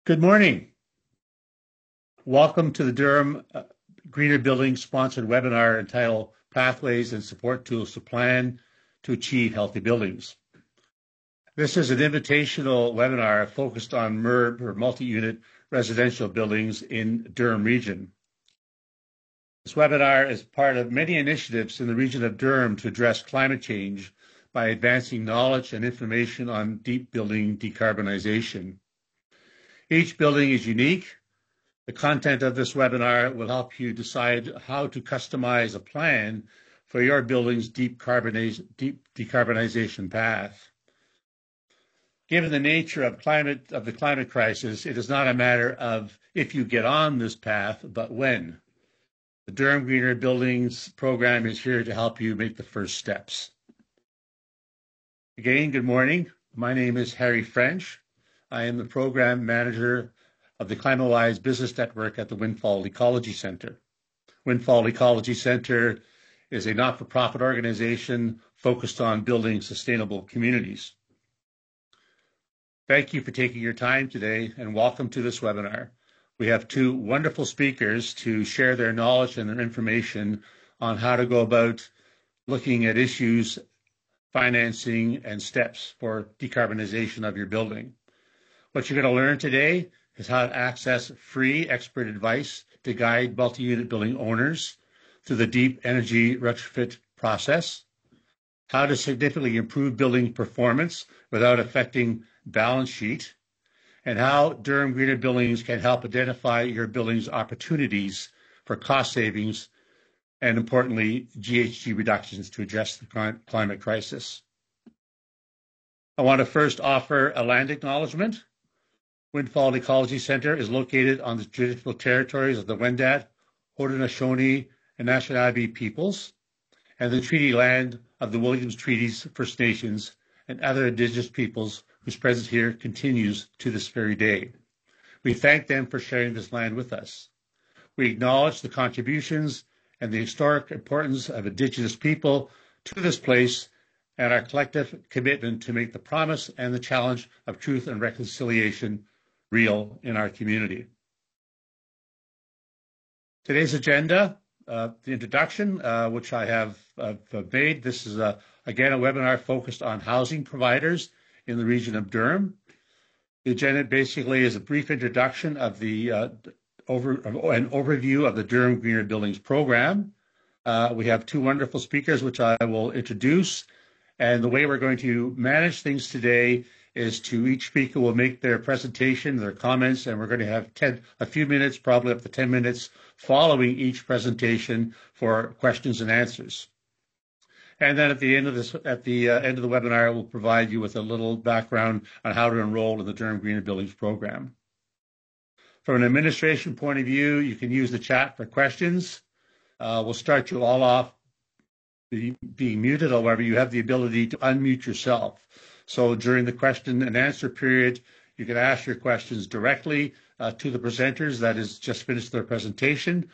Good morning. Welcome to the Durham Greener Buildings sponsored webinar entitled Pathways and Support Tools to Plan to Achieve Healthy Buildings. This is an invitational webinar focused on MURB, or multi-unit residential buildings in Durham Region. This webinar is part of many initiatives in the region of Durham to address climate change by advancing knowledge and information on deep building decarbonization. Each building is unique. The content of this webinar will help you decide how to customize a plan for your building's deep decarbonization path. Given the nature of the climate crisis, it is not a matter of if you get on this path, but when. The Durham Greener Buildings program is here to help you make the first steps. Again, good morning. My name is Harry French. I am the program manager of the ClimateWise Business Network at the Windfall Ecology Center. Windfall Ecology Center is a not-for-profit organization focused on building sustainable communities. Thank you for taking your time today and welcome to this webinar. We have two wonderful speakers to share their knowledge and their information on how to go about looking at issues, financing, and steps for decarbonization of your building. What you're going to learn today is how to access free expert advice to guide multi-unit building owners through the deep energy retrofit process, how to significantly improve building performance without affecting balance sheet, and how Durham Greener Buildings can help identify your building's opportunities for cost savings and, importantly, GHG reductions to address the climate crisis. I want to first offer a land acknowledgement. Windfall Ecology Center is located on the traditional territories of the Wendat, Haudenosaunee, and Anishinaabe peoples, and the treaty land of the Williams Treaties First Nations and other Indigenous peoples whose presence here continues to this very day. We thank them for sharing this land with us. We acknowledge the contributions and the historic importance of Indigenous people to this place and our collective commitment to make the promise and the challenge of truth and reconciliation real in our community. Today's agenda, the introduction, which I have made. This is, again, a webinar focused on housing providers in the region of Durham. The agenda basically is a brief introduction of the an overview of the Durham Greener Buildings program. We have two wonderful speakers, which I will introduce. And the way we're going to manage things today is each speaker will make their presentation, their comments, and we're going to have a few minutes, probably up to 10 minutes, following each presentation for questions and answers. And then at the end of the webinar, we'll provide you with a little background on how to enroll in the Durham Greener Buildings program. From an administration point of view, you can use the chat for questions. We'll start you all off being muted. However, you have the ability to unmute yourself. So during the question and answer period, you can ask your questions directly to the presenters that has just finished their presentation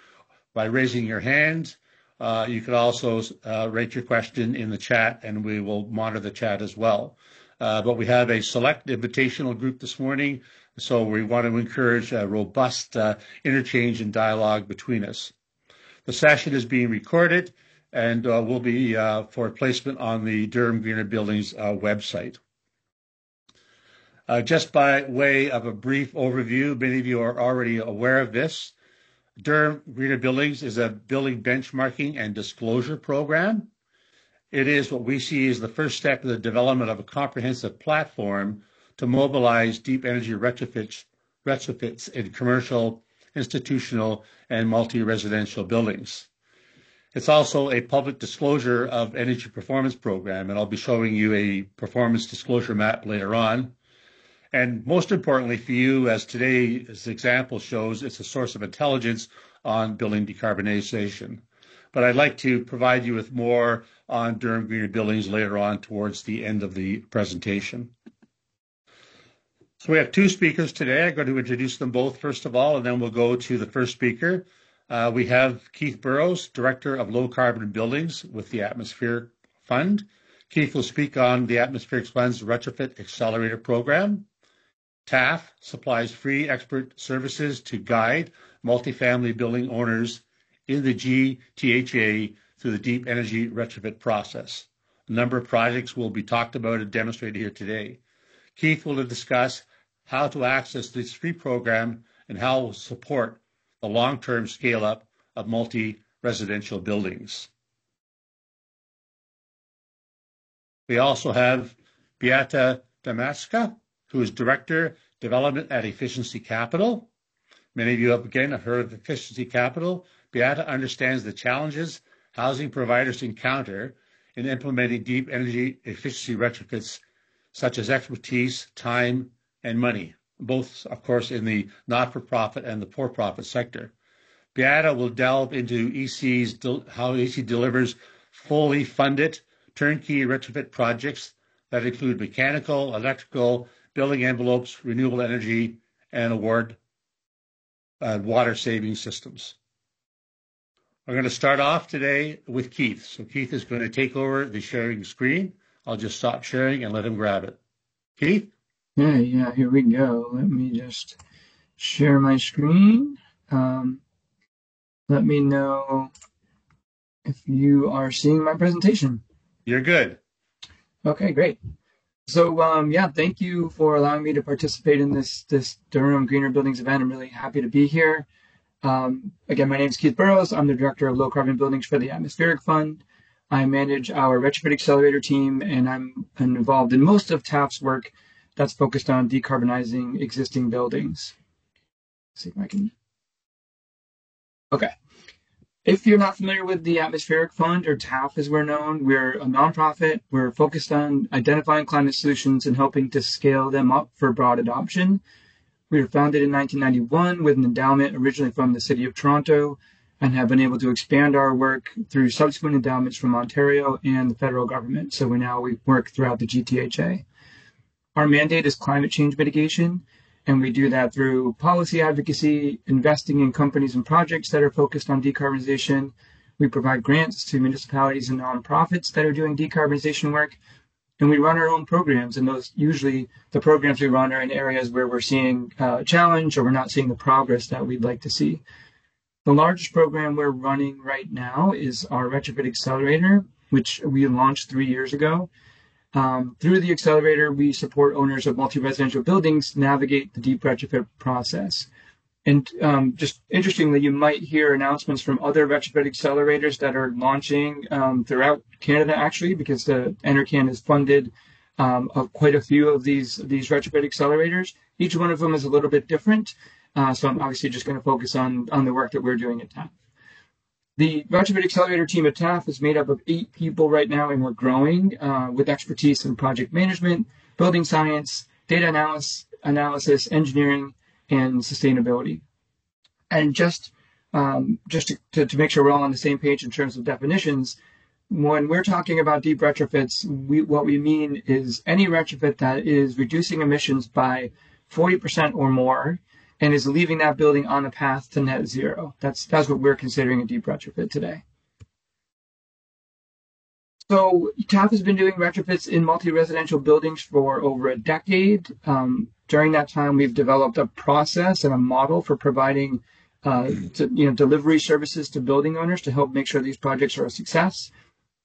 by raising your hand. You can also write your question in the chat, and we will monitor the chat as well. But we have a select invitational group this morning, so we want to encourage a robust interchange and dialogue between us. The session is being recorded and will be for placement on the Durham Greener Buildings website. Just by way of a brief overview, many of you are already aware of this. Durham Greener Buildings is a building benchmarking and disclosure program. It is what we see as the first step in the development of a comprehensive platform to mobilize deep energy retrofits in commercial, institutional, and multi-residential buildings. It's also a public disclosure of energy performance program, and I'll be showing you a performance disclosure map later on. And most importantly for you, as today's example shows, it's a source of intelligence on building decarbonization. But I'd like to provide you with more on Durham Greener Buildings later on towards the end of the presentation. So we have two speakers today. I'm going to introduce them both first of all, and then we'll go to the first speaker. We have Keith Burrows, Director of Low Carbon Buildings with the Atmosphere Fund. Keith will speak on the Atmospheric Fund's Retrofit Accelerator Program. TAF supplies free expert services to guide multifamily building owners in the GTHA through the deep energy retrofit process. A number of projects will be talked about and demonstrated here today. Keith will discuss how to access this free program and how it will support the long-term scale-up of multi-residential buildings. We also have Beata Damaska, who is Director, Development at Efficiency Capital. Many of you have, again, heard of Efficiency Capital. Beata understands the challenges housing providers encounter in implementing deep energy efficiency retrofits, such as expertise, time, and money, both, of course, in the not-for-profit and the for-profit sector. Beata will delve into how EC delivers fully funded turnkey retrofit projects that include mechanical, electrical, building envelopes, renewable energy, and water saving systems. We're going to start off today with Keith. So Keith is going to take over the sharing screen. I'll just stop sharing and let him grab it. Keith? Yeah, here we go. Let me just share my screen. Let me know if you are seeing my presentation. You're good. Okay, great. So, yeah, thank you for allowing me to participate in this Durham Greener Buildings event. I'm really happy to be here. Again, my name is Keith Burrows. I'm the Director of Low Carbon Buildings for the Atmospheric Fund. I manage our Retrofit Accelerator team, and I'm involved in most of TAF's work that's focused on decarbonizing existing buildings. Let's see if I can. Okay. If you're not familiar with the Atmospheric Fund, or TAF as we're known, we're a nonprofit. We're focused on identifying climate solutions and helping to scale them up for broad adoption. We were founded in 1991 with an endowment originally from the City of Toronto and have been able to expand our work through subsequent endowments from Ontario and the federal government. So we work throughout the GTHA. Our mandate is climate change mitigation, and we do that through policy advocacy, investing in companies and projects that are focused on decarbonization. We provide grants to municipalities and nonprofits that are doing decarbonization work, and we run our own programs. And those usually the programs we run are in areas where we're seeing a challenge or we're not seeing the progress that we'd like to see. The largest program we're running right now is our Retrofit Accelerator, which we launched 3 years ago. Through the accelerator, we support owners of multi-residential buildings navigate the deep retrofit process. And just interestingly, you might hear announcements from other retrofit accelerators that are launching throughout Canada, actually, because the NRCan has funded quite a few of these retrofit accelerators. Each one of them is a little bit different. So I'm obviously just going to focus on the work that we're doing at TAF. The Retrofit Accelerator team at TAF is made up of 8 people right now, and we're growing with expertise in project management, building science, data analysis, engineering, and sustainability. And just to make sure we're all on the same page in terms of definitions, when we're talking about deep retrofits, what we mean is any retrofit that is reducing emissions by 40% or more and is leaving that building on the path to net zero. That's what we're considering a deep retrofit today. So TAF has been doing retrofits in multi-residential buildings for over a decade. During that time, we've developed a process and a model for providing delivery services to building owners to help make sure these projects are a success.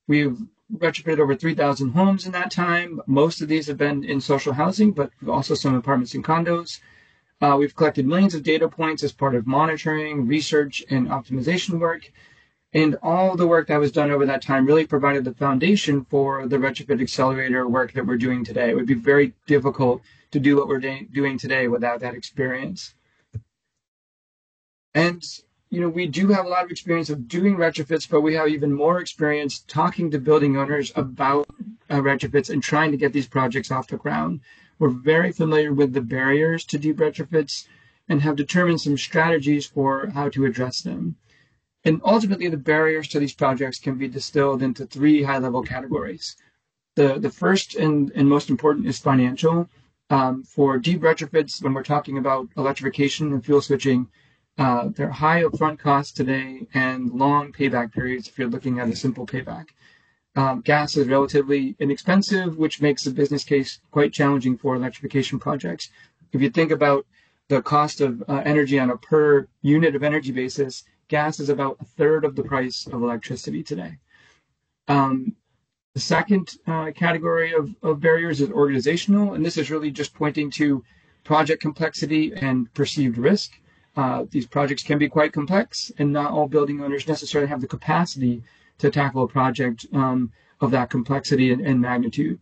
We've retrofitted over 3,000 homes in that time. Most of these have been in social housing, but also some apartments and condos. We've collected millions of data points as part of monitoring, research, and optimization work. And all the work that was done over that time really provided the foundation for the Retrofit Accelerator work that we're doing today. It would be very difficult to do what we're doing today without that experience. And, we do have a lot of experience of doing retrofits, but we have even more experience talking to building owners about retrofits and trying to get these projects off the ground. We're very familiar with the barriers to deep retrofits and have determined some strategies for how to address them. And ultimately, the barriers to these projects can be distilled into 3 high-level categories. The first and most important is financial. For deep retrofits, when we're talking about electrification and fuel switching, there are high upfront costs today and long payback periods if you're looking at a simple payback. Gas is relatively inexpensive, which makes the business case quite challenging for electrification projects. If you think about the cost of energy on a per unit of energy basis, gas is about a third of the price of electricity today. The second category of barriers is organizational, and this is really just pointing to project complexity and perceived risk. These projects can be quite complex, and not all building owners necessarily have the capacity to tackle a project of that complexity and magnitude.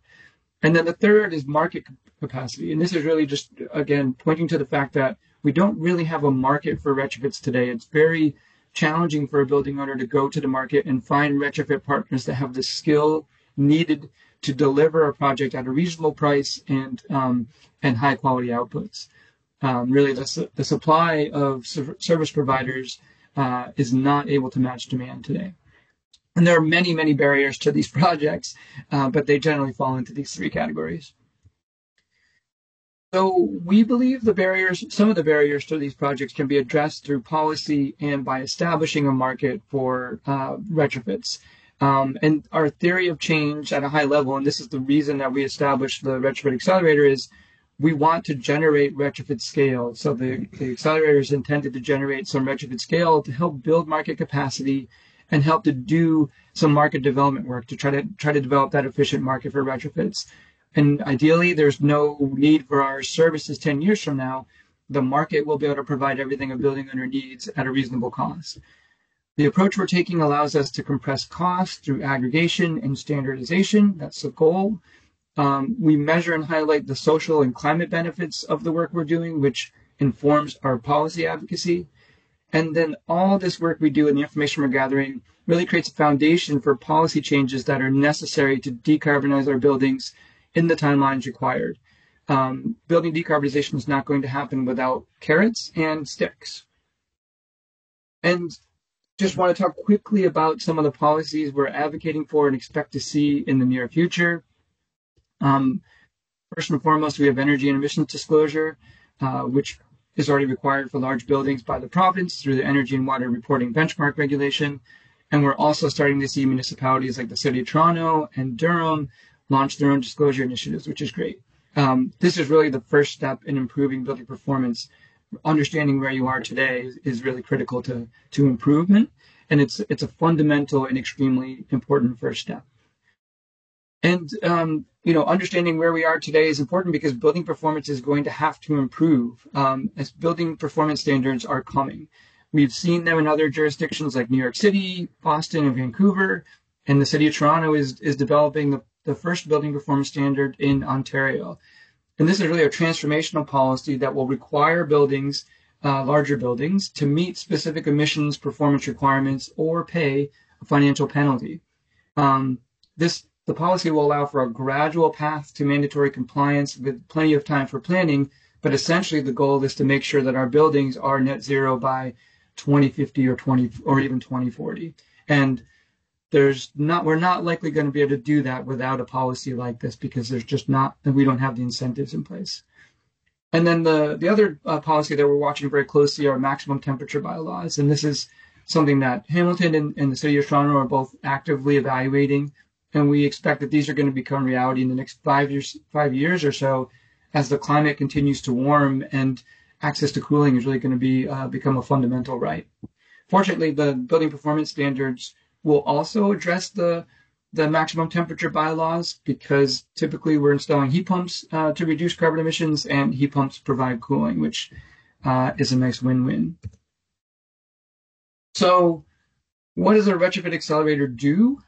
And then the third is market capacity, and this is really just, again, pointing to the fact that we don't really have a market for retrofits today. It's very challenging for a building owner to go to the market and find retrofit partners that have the skill needed to deliver a project at a reasonable price and high quality outputs. Really, the supply of service providers is not able to match demand today. And there are many, many barriers to these projects, but they generally fall into these three categories. So we believe some of the barriers to these projects can be addressed through policy and by establishing a market for retrofits. And our theory of change at a high level, and this is the reason that we established the Retrofit Accelerator, is we want to generate retrofit scale. So the accelerator is intended to generate some retrofit scale to help build market capacity and help to do some market development work to try to develop that efficient market for retrofits. And ideally, there's no need for our services 10 years from now. The market will be able to provide everything a building owner needs at a reasonable cost. The approach we're taking allows us to compress costs through aggregation and standardization. That's the goal. We measure and highlight the social and climate benefits of the work we're doing, which informs our policy advocacy. And then all this work we do and the information we're gathering really creates a foundation for policy changes that are necessary to decarbonize our buildings in the timelines required. Building decarbonization is not going to happen without carrots and sticks. And just want to talk quickly about some of the policies we're advocating for and expect to see in the near future. First and foremost, we have energy and emissions disclosure, which is already required for large buildings by the province through the Energy and Water Reporting Benchmark Regulation. And we're also starting to see municipalities like the City of Toronto and Durham launch their own disclosure initiatives, which is great. This is really the first step in improving building performance. Understanding where you are today is really critical to improvement, and it's a fundamental and extremely important first step. And understanding where we are today is important because building performance is going to have to improve as building performance standards are coming. We've seen them in other jurisdictions like New York City, Boston, and Vancouver, and the City of Toronto is developing the first building performance standard in Ontario. And this is really a transformational policy that will require buildings, larger buildings, to meet specific emissions performance requirements or pay a financial penalty. The policy will allow for a gradual path to mandatory compliance with plenty of time for planning, but essentially the goal is to make sure that our buildings are net zero by 2050 or even 2040. And we're not likely going to be able to do that without a policy like this because we don't have the incentives in place. And then the other policy that we're watching very closely are maximum temperature bylaws. And this is something that Hamilton and the City of Toronto are both actively evaluating. And we expect that these are going to become reality in the next 5 years or so as the climate continues to warm and access to cooling is really going to become a fundamental right. Fortunately, the building performance standards will also address the maximum temperature bylaws because typically we're installing heat pumps to reduce carbon emissions, and heat pumps provide cooling, which is a nice win-win. So what does a retrofit accelerator do?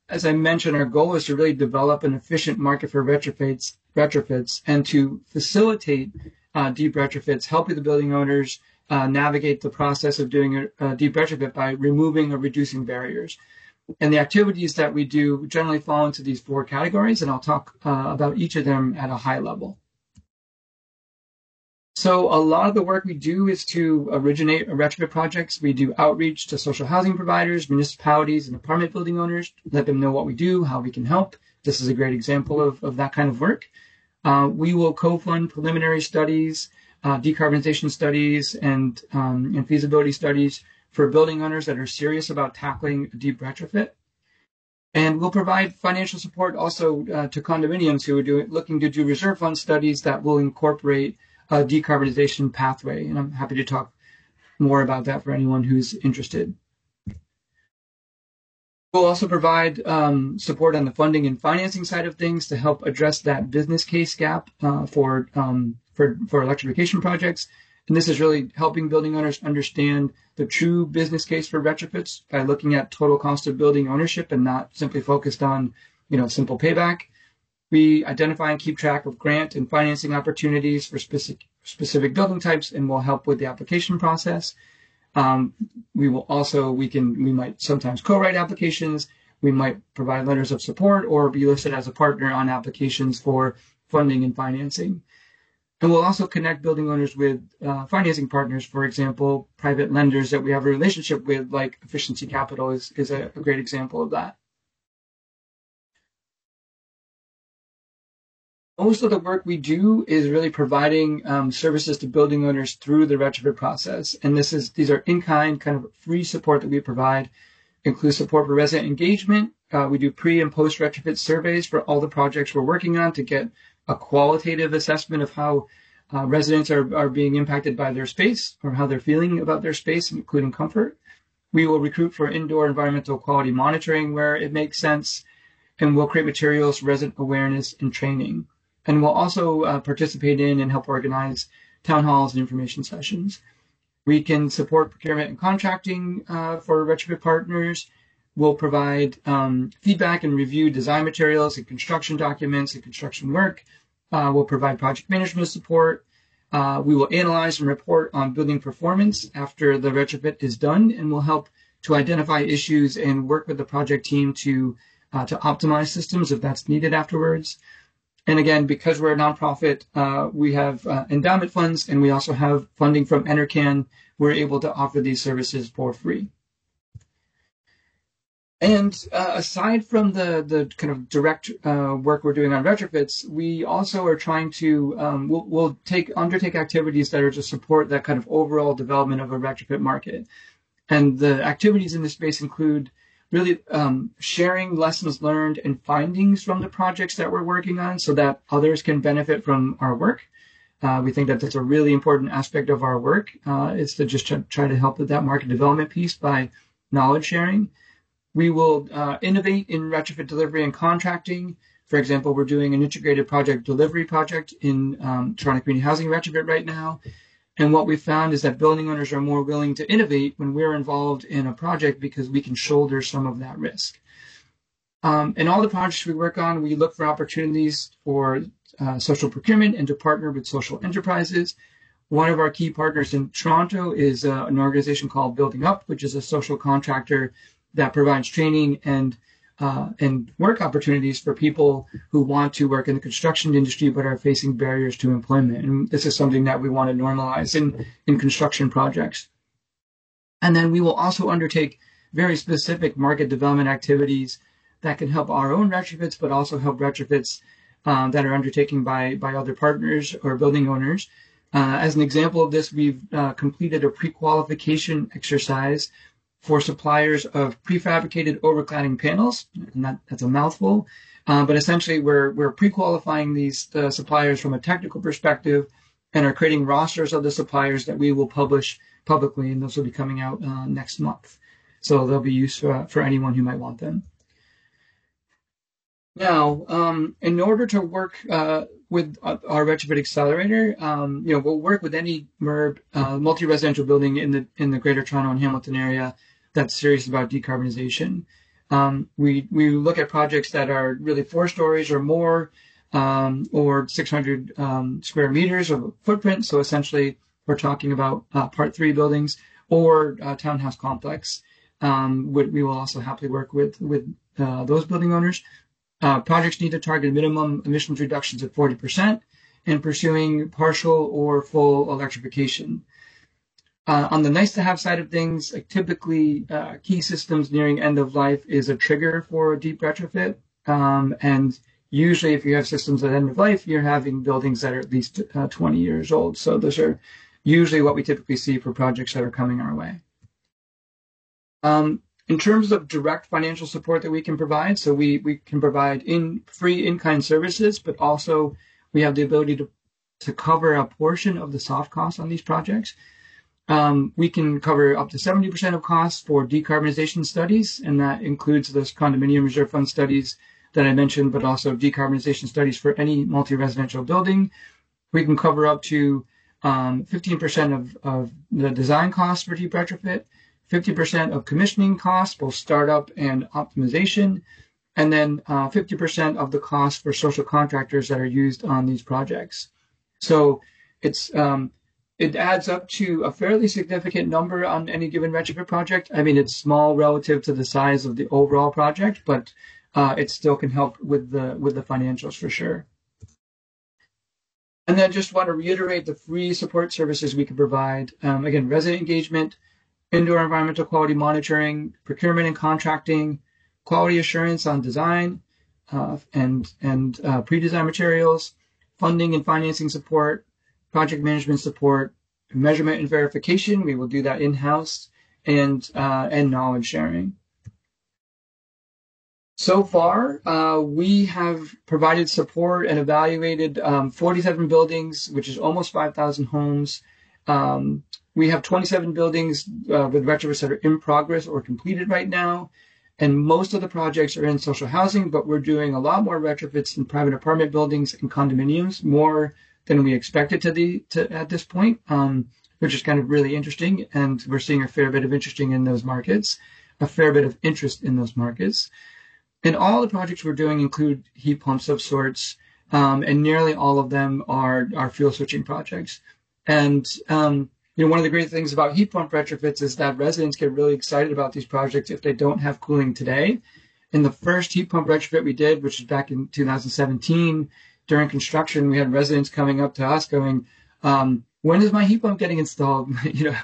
As I mentioned, our goal is to really develop an efficient market for retrofits and to facilitate deep retrofits, helping the building owners navigate the process of doing a deep retrofit by removing or reducing barriers. And the activities that we do generally fall into these four categories, and I'll talk about each of them at a high level. So a lot of the work we do is to originate retrofit projects. We do outreach to social housing providers, municipalities, and apartment building owners, let them know what we do, how we can help. This is a great example of that kind of work. We will co-fund preliminary studies, decarbonization studies, and feasibility studies for building owners that are serious about tackling a deep retrofit. And we'll provide financial support also to condominiums who are looking to do reserve fund studies that will incorporate a decarbonization pathway. And I'm happy to talk more about that for anyone who's interested. We'll also provide support on the funding and financing side of things to help address that business case gap for electrification projects. And this is really helping building owners understand the true business case for retrofits by looking at total cost of building ownership and not simply focused on, simple payback. We identify and keep track of grant and financing opportunities for specific building types, and will help with the application process. We might sometimes co-write applications. We might provide letters of support or be listed as a partner on applications for funding and financing. And we'll also connect building owners with financing partners, for example, private lenders that we have a relationship with, like Efficiency Capital is a great example of that. Most of the work we do is really providing services to building owners through the retrofit process. And these are in-kind, kind of free support that we provide. Includes support for resident engagement. We do pre and post retrofit surveys for all the projects we're working on to get a qualitative assessment of how residents are being impacted by their space or how they're feeling about their space, including comfort. We will recruit for indoor environmental quality monitoring where it makes sense, and we'll create materials, resident awareness, and training. And we'll also participate in and help organize town halls and information sessions. We can support procurement and contracting for retrofit partners. We'll provide feedback and review design materials and construction documents and construction work. We'll provide project management support. We will analyze and report on building performance after the retrofit is done, and we'll help to identify issues and work with the project team to optimize systems if that's needed afterwards. And again, because we're a nonprofit, we have endowment funds, and we also have funding from NRCan. We're able to offer these services for free. And aside from the kind of direct work we're doing on retrofits, we also are trying to, we'll undertake activities that are to support that kind of overall development of a retrofit market. And the activities in this space include really sharing lessons learned and findings from the projects that we're working on so that others can benefit from our work. We think that that's a really important aspect of our work, is to just try to help with that market development piece by knowledge sharing. We will innovate in retrofit delivery and contracting. For example, we're doing an integrated project delivery project in Toronto Community Housing retrofit right now. And what we found is that building owners are more willing to innovate when we're involved in a project because we can shoulder some of that risk. In all the projects we work on, we look for opportunities for social procurement and to partner with social enterprises. One of our key partners in Toronto is an organization called Building Up, which is a social contractor that provides training and work opportunities for people who want to work in the construction industry but are facing barriers to employment. And this is something that we want to normalize in construction projects. And then we will also undertake very specific market development activities that can help our own retrofits, but also help retrofits that are undertaken by other partners or building owners. As an example of this, we've completed a pre-qualification exercise for suppliers of prefabricated overcladding panels, and that's a mouthful. But essentially, we're pre-qualifying these suppliers from a technical perspective, and are creating rosters of the suppliers that we will publish publicly, and those will be coming out next month. So they'll be useful for anyone who might want them. Now, in order to work with our retrofit accelerator, we'll work with any MERB, multi-residential building in the Greater Toronto and Hamilton area that's serious about decarbonization. We look at projects that are really 4 stories or more, or 600 square meters of footprint. So essentially, we're talking about Part 3 buildings or townhouse complex. We will also happily work with those building owners. Projects need to target minimum emissions reductions of 40% and pursuing partial or full electrification. On the nice-to-have side of things, typically key systems nearing end of life is a trigger for a deep retrofit. And usually if you have systems at end of life, you're having buildings that are at least 20 years old. So those are usually what we typically see for projects that are coming our way. In terms of direct financial support that we can provide, so we can provide free in-kind services, but also we have the ability to cover a portion of the soft costs on these projects. We can cover up to 70% of costs for decarbonization studies, and that includes those condominium reserve fund studies that I mentioned, but also decarbonization studies for any multi-residential building. We can cover up to 15% of the design costs for deep retrofit, 50% of commissioning costs, both startup and optimization, and then 50% of the cost for social contractors that are used on these projects. So it adds up to a fairly significant number on any given retrofit project. I mean, it's small relative to the size of the overall project, but it still can help with the financials for sure. And then just want to reiterate the free support services we can provide. Again, resident engagement, indoor environmental quality monitoring, procurement and contracting, quality assurance on design and pre-design materials, funding and financing support, project management support, measurement and verification. We will do that in-house, and knowledge sharing. So far, we have provided support and evaluated 47 buildings, which is almost 5,000 homes. We have 27 buildings with retrofits that are in progress or completed right now. And most of the projects are in social housing, but we're doing a lot more retrofits in private apartment buildings and condominiums, more than we expected at this point, which is kind of really interesting. And we're seeing a fair bit of interest in those markets. And all the projects we're doing include heat pumps of sorts, and nearly all of them are fuel switching projects. And one of the great things about heat pump retrofits is that residents get really excited about these projects if they don't have cooling today. In the first heat pump retrofit we did, which was back in 2017, during construction, we had residents coming up to us going, when is my heat pump getting installed?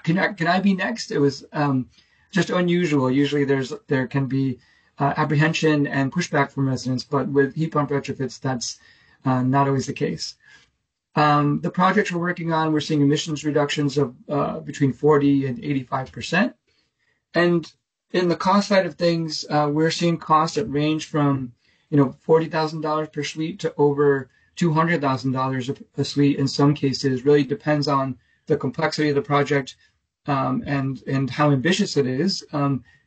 Can I be next? It was just unusual. Usually there can be apprehension and pushback from residents, but with heat pump retrofits, that's not always the case. The projects we're working on, we're seeing emissions reductions of between 40 and 85%. And in the cost side of things, we're seeing costs that range from $40,000 per suite to over $200,000 a suite in some cases. Really depends on the complexity of the project and how ambitious it is.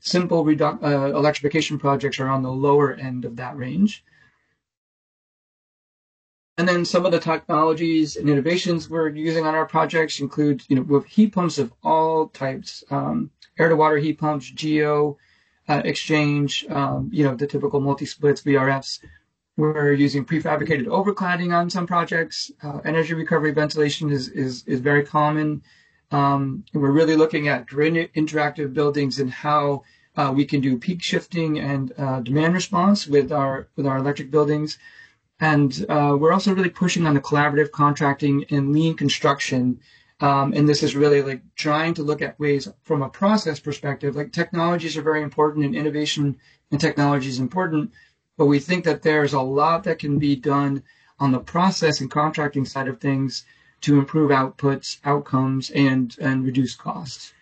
Simple electrification projects are on the lower end of that range. And then some of the technologies and innovations we're using on our projects include, with heat pumps of all types, air-to-water heat pumps, geo exchange, the typical multi-splits, VRFs. We're using prefabricated overcladding on some projects. Energy recovery ventilation is very common. We're really looking at grid interactive buildings and how we can do peak shifting and demand response with our electric buildings. And we're also really pushing on the collaborative contracting and lean construction. And this is really like trying to look at ways from a process perspective. Like, technologies are very important and innovation in technology is important, but we think that there's a lot that can be done on the process and contracting side of things to improve outputs, outcomes, and reduce costs.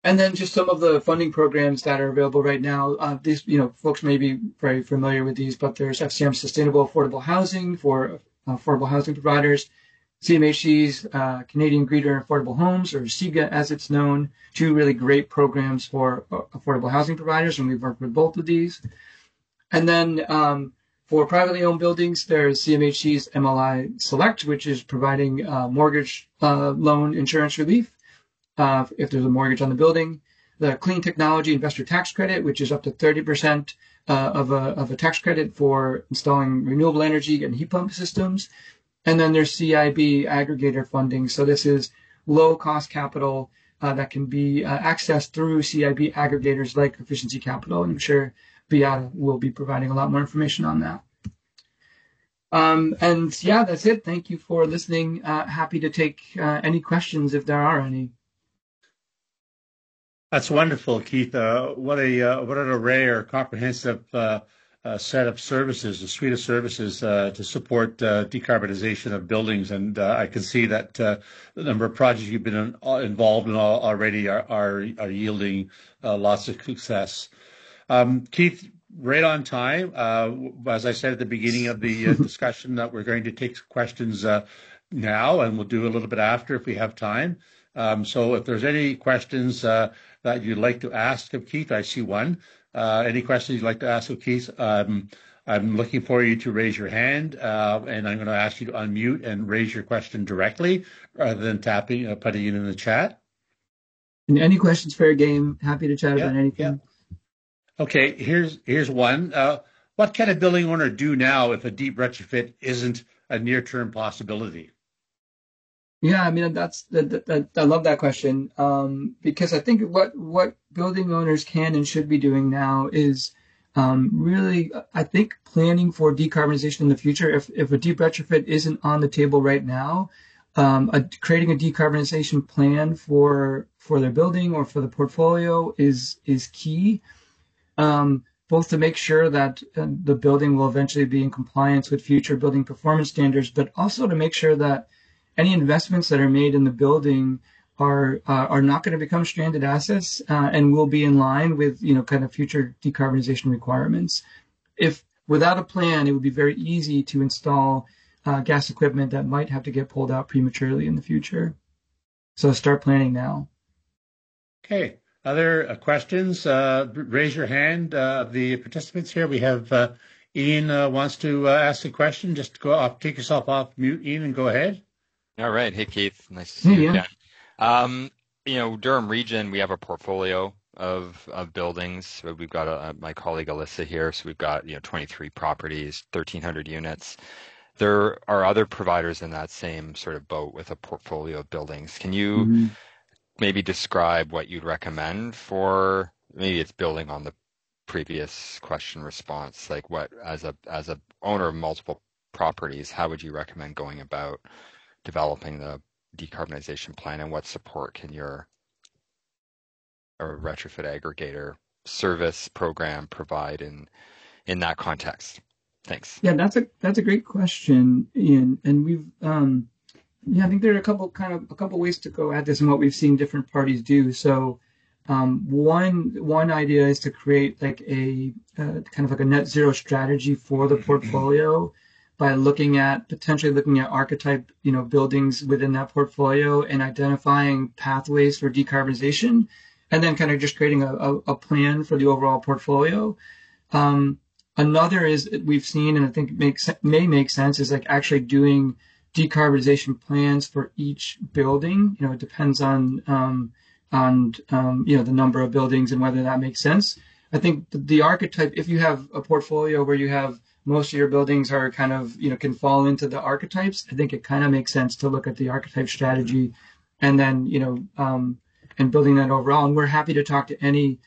And then just some of the funding programs that are available right now. These, folks may be very familiar with these, but there's FCM Sustainable Affordable Housing for affordable housing providers, CMHC's Canadian Greener Affordable Homes, or CEGA as it's known, two really great programs for affordable housing providers, and we've worked with both of these. And then for privately owned buildings, there's CMHC's MLI Select, which is providing mortgage loan insurance relief if there's a mortgage on the building. The Clean Technology Investor Tax Credit, which is up to 30% of a tax credit for installing renewable energy and heat pump systems. And then there's CIB aggregator funding. So this is low-cost capital that can be accessed through CIB aggregators like Efficiency Capital. And I'm sure Beata will be providing a lot more information on that. And yeah, that's it. Thank you for listening. Happy to take any questions if there are any. That's wonderful, Keith. What an array or comprehensive set of services, a suite of services to support decarbonization of buildings. And I can see that the number of projects you've been involved in already are yielding lots of success. Keith, right on time. As I said at the beginning of the discussion, that we're going to take questions now, and we'll do a little bit after if we have time. So if there's any questions that you'd like to ask of Keith, I see one. Any questions you'd like to ask of Keith? I'm looking for you to raise your hand, and I'm going to ask you to unmute and raise your question directly rather than putting it in the chat. And any questions, fair game. Happy to chat about anything. Yeah. Okay, here's one. What can a building owner do now if a deep retrofit isn't a near-term possibility? Yeah, I mean I love that question because I think what building owners can and should be doing now is really, I think, planning for decarbonization in the future. If a deep retrofit isn't on the table right now, creating a decarbonization plan for their building or for the portfolio is key. Both to make sure that the building will eventually be in compliance with future building performance standards, but also to make sure that any investments that are made in the building are not going to become stranded assets and will be in line with kind of future decarbonization requirements. If without a plan, it would be very easy to install gas equipment that might have to get pulled out prematurely in the future. So start planning now. Okay. Other questions? Raise your hand. The participants here, we have Ian wants to ask a question. Just go off, take yourself off mute, Ian, and go ahead. All right. Hey, Keith. Nice to see you again. Durham Region, we have a portfolio of buildings. So we've got my colleague Alyssa here. So we've got 23 properties, 1,300 units. There are other providers in that same sort of boat with a portfolio of buildings. Can you maybe describe what you'd recommend for, maybe it's building on the previous question response, like what, as a owner of multiple properties, how would you recommend going about developing the decarbonization plan, and what support can your retrofit aggregator service program provide in that context? Thanks. Yeah, that's a great question, Ian. And we've I think there are a couple ways to go at this and what we've seen different parties do. So one idea is to create like a kind of like a net zero strategy for the portfolio by potentially looking at archetype buildings within that portfolio and identifying pathways for decarbonization, and then kind of just creating a plan for the overall portfolio. Another is we've seen, and I think may make sense, is like actually doing decarbonization plans for each building. It depends on the number of buildings and whether that makes sense. I think the archetype, if you have a portfolio where you have most of your buildings are kind of can fall into the archetypes, I think it kind of makes sense to look at the archetype strategy and then and building that overall. And we're happy to talk to any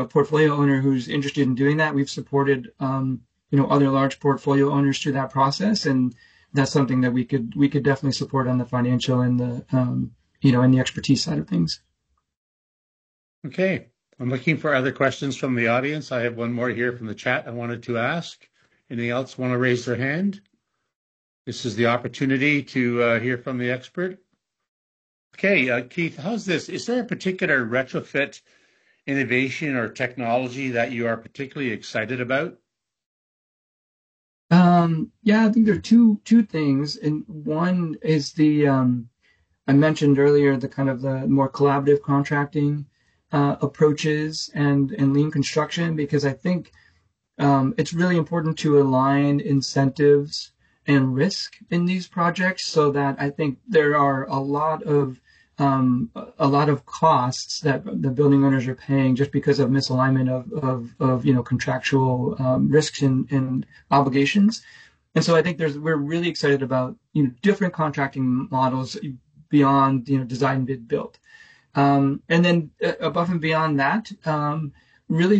portfolio owner who's interested in doing that. We've supported other large portfolio owners through that process, and that's something that we could definitely support on the financial and the and the expertise side of things. Okay, I'm looking for other questions from the audience. I have one more here from the chat I wanted to ask. Anything else want to raise their hand? This is the opportunity to hear from the expert. Okay, Keith, how's this? Is there a particular retrofit innovation or technology that you are particularly excited about? I think there are two things, and one is the I mentioned earlier the kind of the more collaborative contracting approaches and lean construction, because I think it's really important to align incentives and risk in these projects, so that I think there are a lot of costs that the building owners are paying just because of misalignment of contractual risks and obligations. And so I think we're really excited about different contracting models beyond design, bid, build, and then above and beyond that, really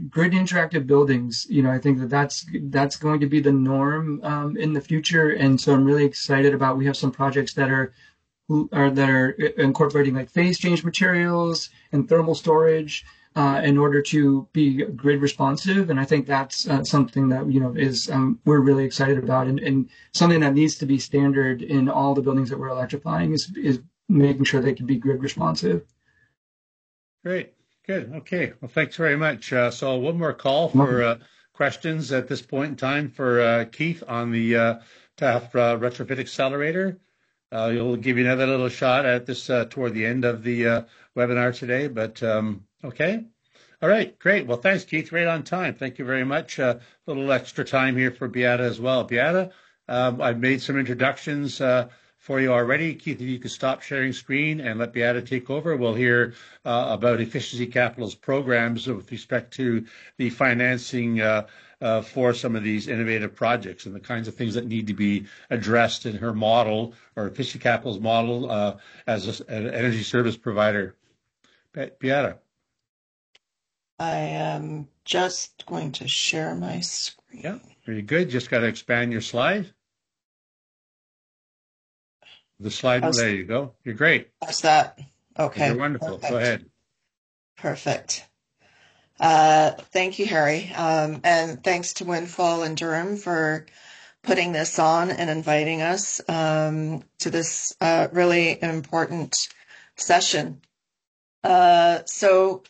grid interactive buildings. I think that's going to be the norm in the future, and so I'm really excited about. We have some projects that are incorporating like phase change materials and thermal storage, in order to be grid responsive. And I think that's something that, is we're really excited about, and something that needs to be standard in all the buildings that we're electrifying is making sure they can be grid responsive. Great. Good. Okay. Well, thanks very much. So one more call for questions at this point in time for Keith on the TAF retrofit accelerator. You'll give you another little shot at this toward the end of the webinar today, but okay. All right, great. Well, thanks, Keith. Right on time. Thank you very much. A little extra time here for Beata as well. Beata, I've made some introductions for you already. Keith, if you could stop sharing screen and let Beata take over, we'll hear about Efficiency Capital's programs with respect to the financing for some of these innovative projects and the kinds of things that need to be addressed in her model, or Efficiency Capital's model, as an energy service provider. Beata. I am just going to share my screen. Yeah, very good. Just got to expand your slide. The slide, there you go. You're great. How's that? Okay. You're wonderful. Perfect. Go ahead. Perfect. Thank you, Harry. And thanks to Windfall and Durham for putting this on and inviting us to this really important session. So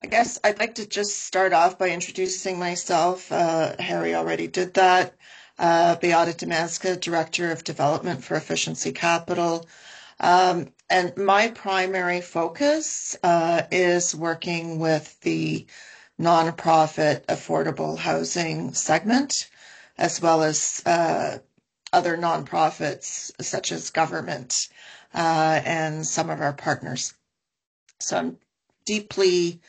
I guess I'd like to just start off by introducing myself. Harry already did that. Beata Damanska, Director of Development for Efficiency Capital. And my primary focus is working with the nonprofit affordable housing segment, as well as other nonprofits such as government and some of our partners. So I'm deeply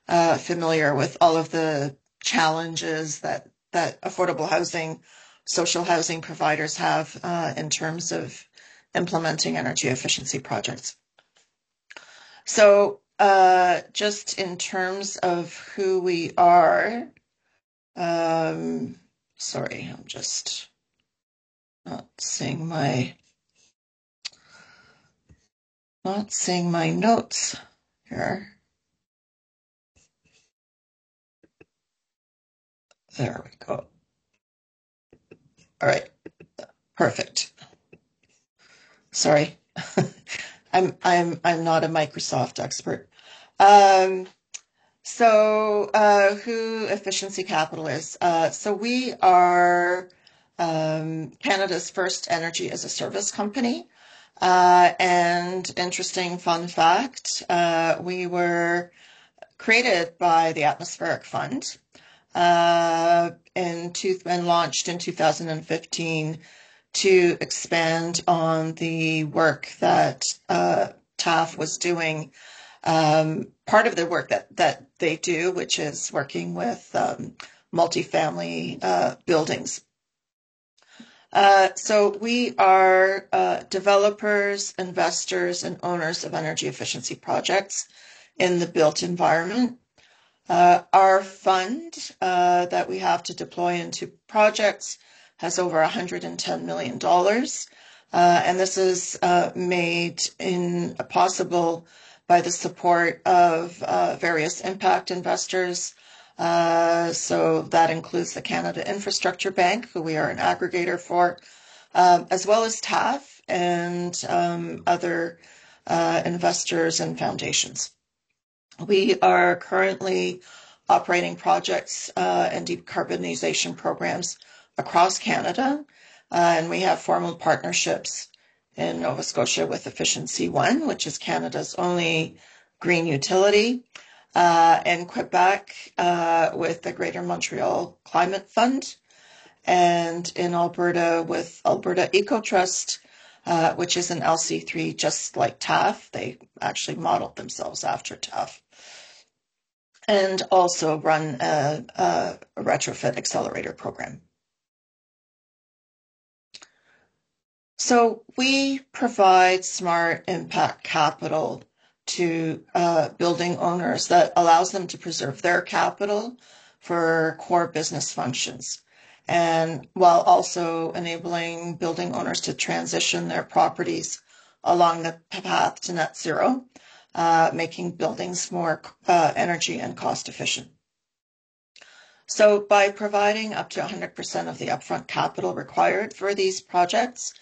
familiar with all of the challenges that affordable housing, social housing providers have in terms of implementing energy efficiency projects. So just in terms of who we are, sorry, I'm just not seeing my notes here. There we go. All right, perfect. Sorry, I'm not a Microsoft expert. So who Efficiency Capital is? So we are Canada's first energy as a service company. And interesting fun fact, we were created by the Atmospheric Fund and launched in 2015 to expand on the work that TAF was doing. Part of the work that they do, which is working with multifamily buildings. So we are developers, investors, and owners of energy efficiency projects in the built environment. Our fund that we have to deploy into projects has over $110 million. And this is made possible by the support of various impact investors. So that includes the Canada Infrastructure Bank, who we are an aggregator for, as well as TAF and other investors and foundations. We are currently operating projects and decarbonization programs across Canada, and we have formal partnerships in Nova Scotia with Efficiency One, which is Canada's only green utility, in Quebec with the Greater Montreal Climate Fund, and in Alberta with Alberta Eco Trust, which is an LC3 just like TAF. They actually modeled themselves after TAF. And also run a retrofit accelerator program. So we provide smart impact capital to building owners that allows them to preserve their capital for core business functions, and while also enabling building owners to transition their properties along the path to net zero. making buildings more energy and cost efficient. So by providing up to 100% of the upfront capital required for these projects,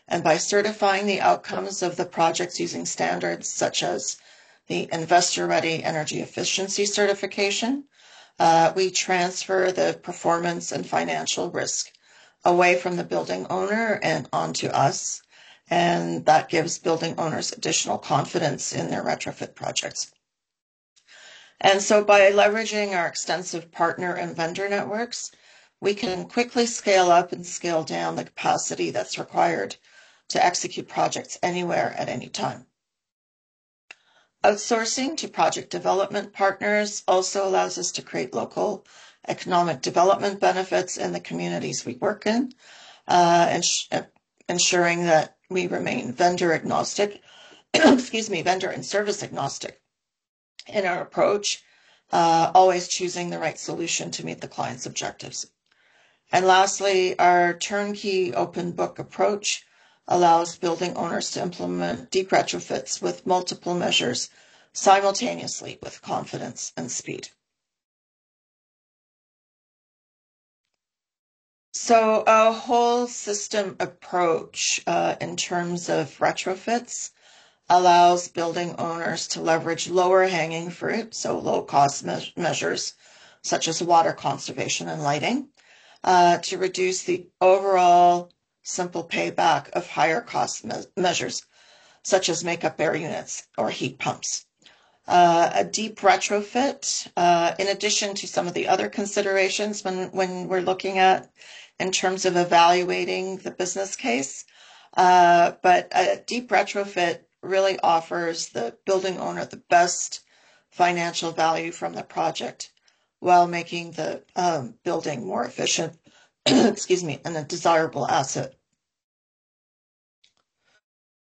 and by certifying the outcomes of the projects using standards such as the Investor-Ready Energy Efficiency Certification, we transfer the performance and financial risk away from the building owner and onto us, and that gives building owners additional confidence in their retrofit projects. And so by leveraging our extensive partner and vendor networks, we can quickly scale up and scale down the capacity that's required to execute projects anywhere at any time. Outsourcing to project development partners also allows us to create local economic development benefits in the communities we work in, ensuring that we remain vendor agnostic, vendor and service agnostic in our approach, always choosing the right solution to meet the client's objectives. And lastly, our turnkey open book approach allows building owners to implement deep retrofits with multiple measures simultaneously with confidence and speed. So a whole system approach in terms of retrofits allows building owners to leverage lower hanging fruit, so low cost measures such as water conservation and lighting, to reduce the overall simple payback of higher cost measures such as makeup air units or heat pumps. A deep retrofit, in addition to some of the other considerations when we're looking at in terms of evaluating the business case, but a deep retrofit really offers the building owner the best financial value from the project while making the building more efficient, and a desirable asset.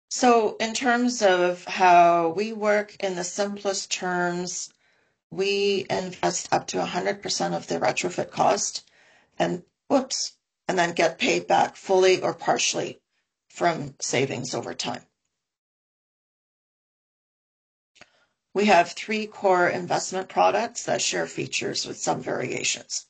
So in terms of how we work, in the simplest terms, we invest up to 100% of the retrofit cost and then get paid back fully or partially from savings over time. We have 3 core investment products that share features with some variations.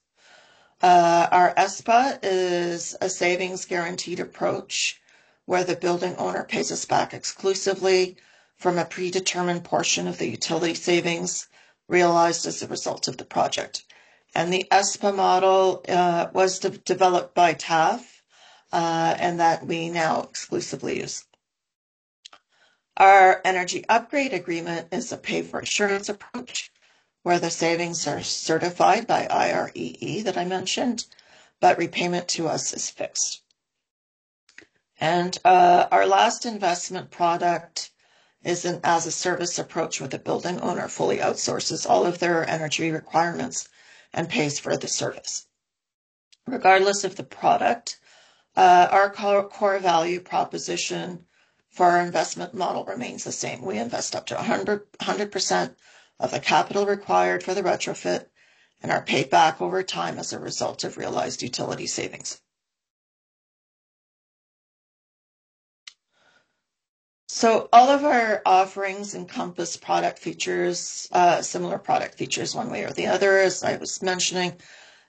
Our ESPA is a savings guaranteed approach where the building owner pays us back exclusively from a predetermined portion of the utility savings realized as a result of the project. And the ESPA model was developed by TAF, and that we now exclusively use. Our energy upgrade agreement is a pay for assurance approach where the savings are certified by IREE that I mentioned, but repayment to us is fixed. And our last investment product is an as-a-service approach where the building owner fully outsources all of their energy requirements and pays for the service. Regardless of the product, our core value proposition for our investment model remains the same. We invest up to 100% of the capital required for the retrofit and are paid back over time as a result of realized utility savings. So all of our offerings encompass product features, similar product features one way or the other, as I was mentioning.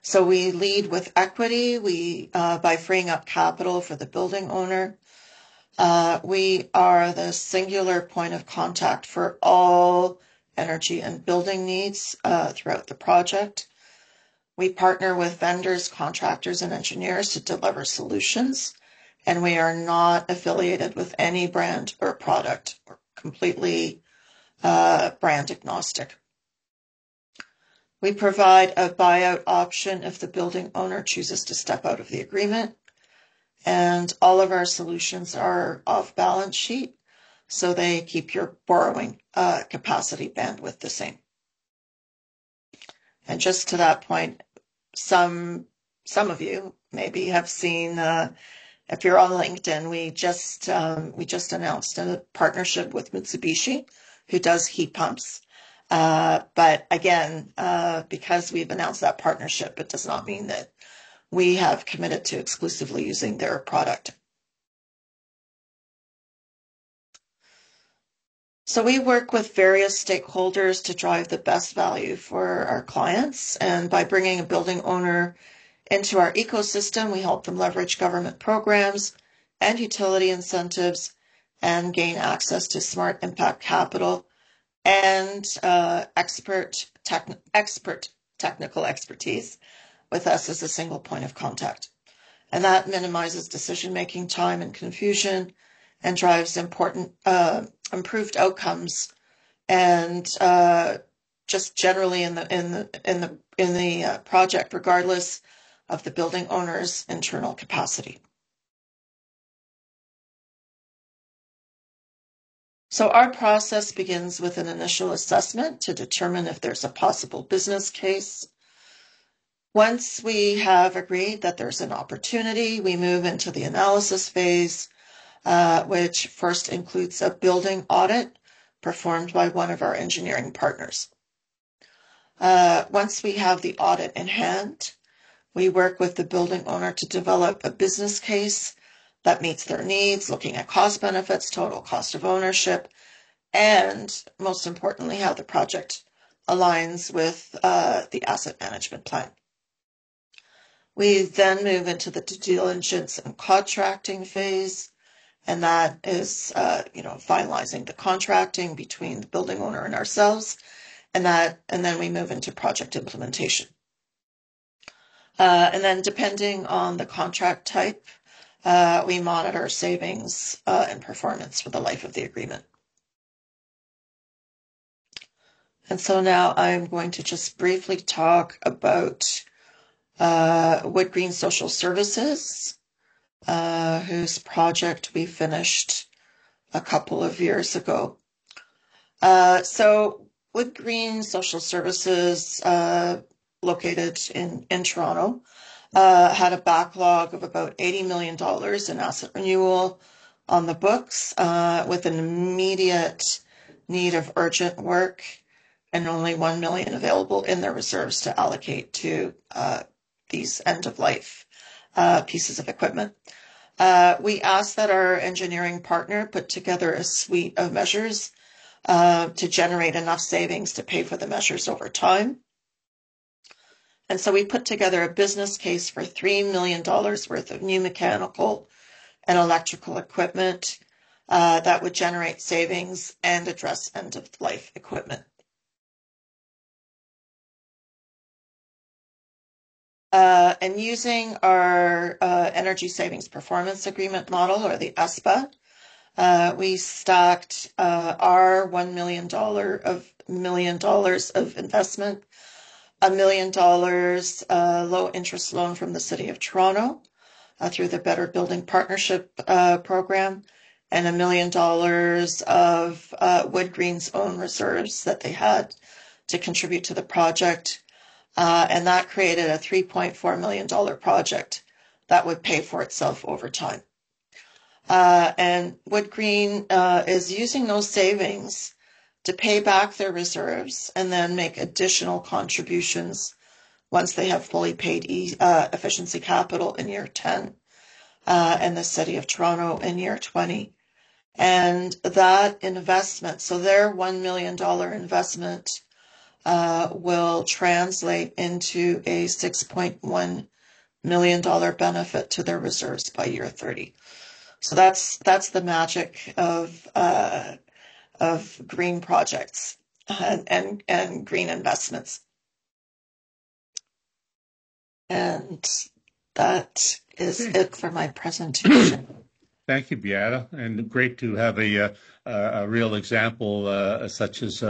So we lead with equity, by freeing up capital for the building owner. We are the singular point of contact for all energy and building needs throughout the project. We partner with vendors, contractors, and engineers to deliver solutions, and we are not affiliated with any brand or product. We're completely brand agnostic. We provide a buyout option if the building owner chooses to step out of the agreement, and all of our solutions are off balance sheet, so they keep your borrowing capacity bandwidth the same. And just to that point, some of you maybe have seen, if you're on LinkedIn, we just announced a partnership with Mitsubishi, who does heat pumps. But again, because we've announced that partnership, it does not mean that we have committed to exclusively using their product. So we work with various stakeholders to drive the best value for our clients. And by bringing a building owner into our ecosystem, we help them leverage government programs and utility incentives and gain access to smart impact capital and expert technical expertise with us as a single point of contact. And that minimizes decision-making time and confusion and drives important improved outcomes and just generally in the project, regardless of the building owner's internal capacity. So our process begins with an initial assessment to determine if there's a possible business case. Once we have agreed that there's an opportunity, we move into the analysis phase, which first includes a building audit performed by one of our engineering partners. Once we have the audit in hand, we work with the building owner to develop a business case that meets their needs, looking at cost benefits, total cost of ownership, and most importantly, how the project aligns with the asset management plan. We then move into the due diligence and contracting phase, and that is, finalizing the contracting between the building owner and ourselves, and then we move into project implementation. And then depending on the contract type, we monitor savings and performance for the life of the agreement. And so now I'm going to just briefly talk about Wood Green Social Services, whose project we finished a couple of years ago. So Wood Green Social Services, located in Toronto, had a backlog of about $80 million in asset renewal on the books, with an immediate need of urgent work and only $1 million available in their reserves to allocate to these end-of-life pieces of equipment. We asked that our engineering partner put together a suite of measures to generate enough savings to pay for the measures over time. And so we put together a business case for $3 million worth of new mechanical and electrical equipment that would generate savings and address end-of-life equipment. And using our Energy Savings Performance Agreement model, or the ESPA, we stacked our $1 million of investment, $1 million low interest loan from the City of Toronto through the Better Building Partnership program, and $1 million of Wood Green's own reserves that they had to contribute to the project. And that created a $3.4 million project that would pay for itself over time. And Wood Green is using those savings to pay back their reserves and then make additional contributions once they have fully paid efficiency capital in year 10 and the City of Toronto in year 20. And that investment, so their $1 million investment, will translate into a $6.1 million benefit to their reserves by year 30. So that's the magic of green projects and green investments. And that is it for my presentation. Thank you, Beata, and great to have a real example such as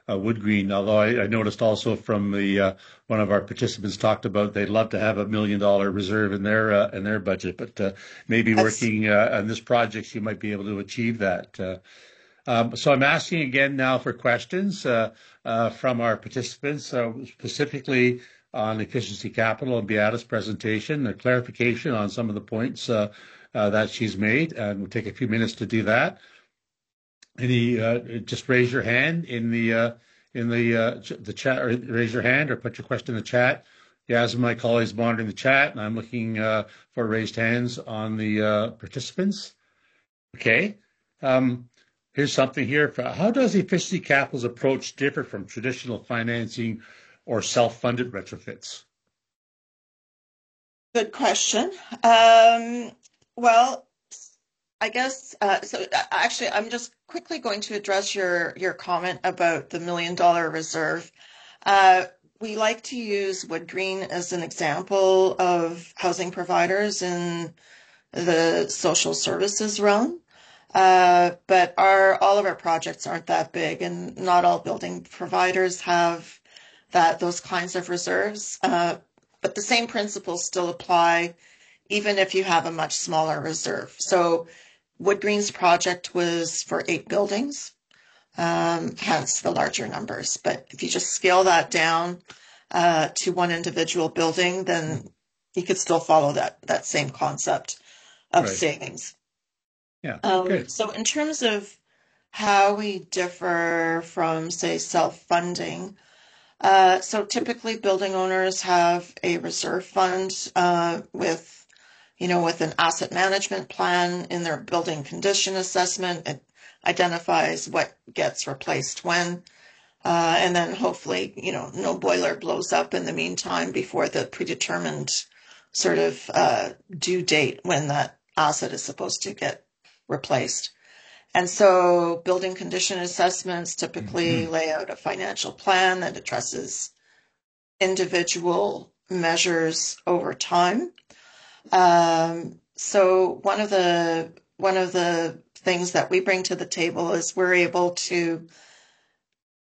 Wood Green. Although I noticed also from the one of our participants talked about they'd love to have $1 million reserve in their budget, but maybe working on this project you might be able to achieve that. So I'm asking again now for questions from our participants, specifically on efficiency capital and Beata's presentation, a clarification on some of the points that she's made, and we'll take a few minutes to do that. Any, just raise your hand in the chat, or raise your hand or put your question in the chat. Yas, my colleagues monitoring the chat, and I'm looking for raised hands on the participants. Okay. Here's something here. How does efficiency capital's approach differ from traditional financing or self-funded retrofits? Good question. Well, I guess actually, I'm just quickly going to address your comment about the $1 million reserve. We like to use Wood Green as an example of housing providers in the social services realm. But all of our projects aren't that big, and not all building providers have those kinds of reserves. But the same principles still apply even if you have a much smaller reserve. So Wood Green's project was for 8 buildings, hence the larger numbers. But if you just scale that down to one individual building, then you could still follow that same concept of savings. Yeah, good. So in terms of how we differ from, say, self-funding, so typically building owners have a reserve fund with an asset management plan in their building condition assessment. It identifies what gets replaced when, and then hopefully, no boiler blows up in the meantime before the predetermined sort of due date when that asset is supposed to get replaced. And so building condition assessments typically lay out a financial plan that addresses individual measures over time. So one of the things that we bring to the table is we're able to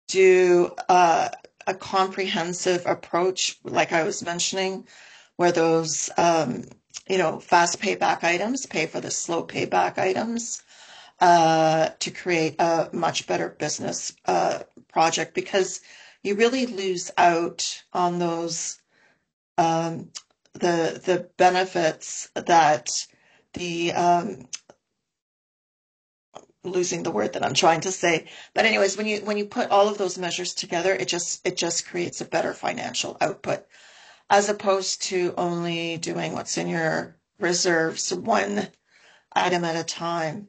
do a comprehensive approach, like I was mentioning, where those fast payback items pay for the slow payback items, to create a much better business project, because you really lose out on those the benefits that the losing the word that I'm trying to say. But anyways, when you put all of those measures together, it just creates a better financial output, as opposed to only doing what's in your reserves one item at a time.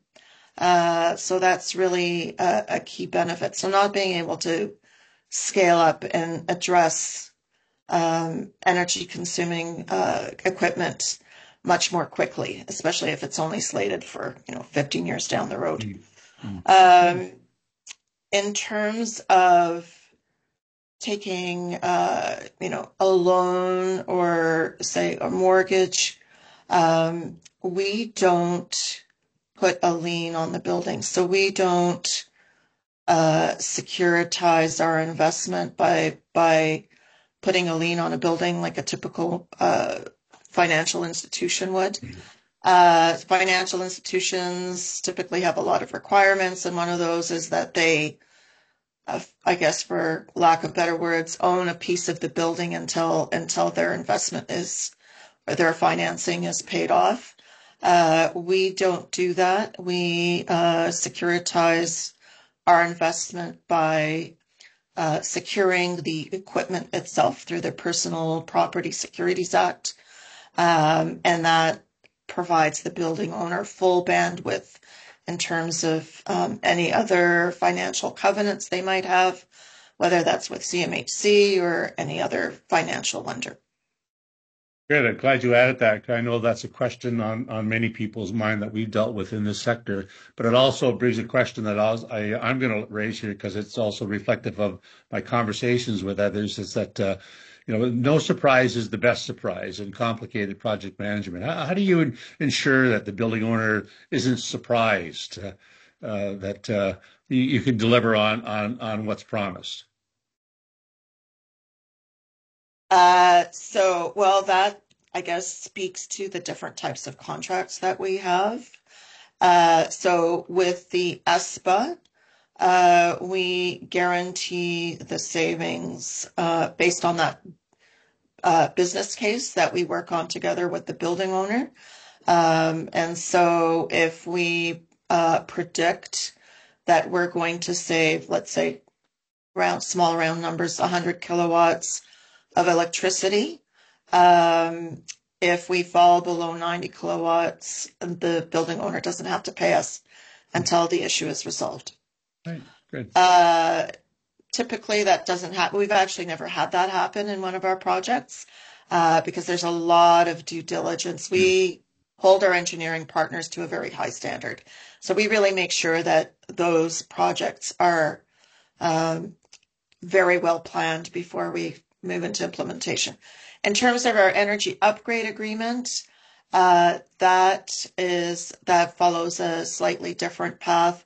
So that's really a key benefit. So not being able to scale up and address energy consuming equipment much more quickly, especially if it's only slated for 15 years down the road. In terms of taking a loan or say a mortgage, we don't put a lien on the building. So we don't securitize our investment by putting a lien on a building like a typical financial institution would. Financial institutions typically have a lot of requirements, and one of those is that they, I guess for lack of better words, own a piece of the building until their investment or their financing is paid off. We don't do that. We securitize our investment by securing the equipment itself through the Personal Property Securities Act, and that provides the building owner full bandwidth in terms of any other financial covenants they might have, whether that's with CMHC or any other financial lender. Good. I'm glad you added that. I know that's a question on many people's mind that we've dealt with in this sector, but it also brings a question that I'm going to raise here because it's also reflective of my conversations with others, is that, no surprise is the best surprise in complicated project management. How do you ensure that the building owner isn't surprised that you can deliver on what's promised? That, I guess, speaks to the different types of contracts that we have. So with the ESPA, we guarantee the savings based on that business case that we work on together with the building owner. And so if we predict that we're going to save, let's say, small round numbers, 100 kilowatts of electricity. If we fall below 90 kilowatts, the building owner doesn't have to pay us until the issue is resolved. Right, good. Typically, that doesn't happen. We've actually never had that happen in one of our projects because there's a lot of due diligence. We hold our engineering partners to a very high standard. So we really make sure that those projects are very well planned before we move into implementation. In terms of our energy upgrade agreement, that follows a slightly different path.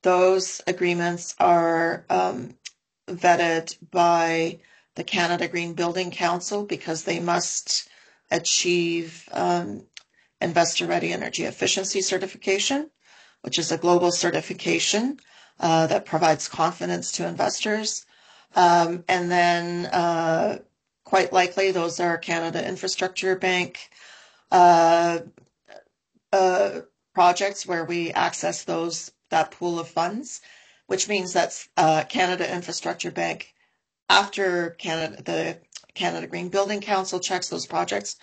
Those agreements are vetted by the Canada Green Building Council because they must achieve Investor Ready Energy Efficiency Certification, which is a global certification that provides confidence to investors. And then quite likely those are Canada Infrastructure Bank projects where we access that pool of funds, which means that's Canada Infrastructure Bank. After the Canada Green Building Council checks those projects,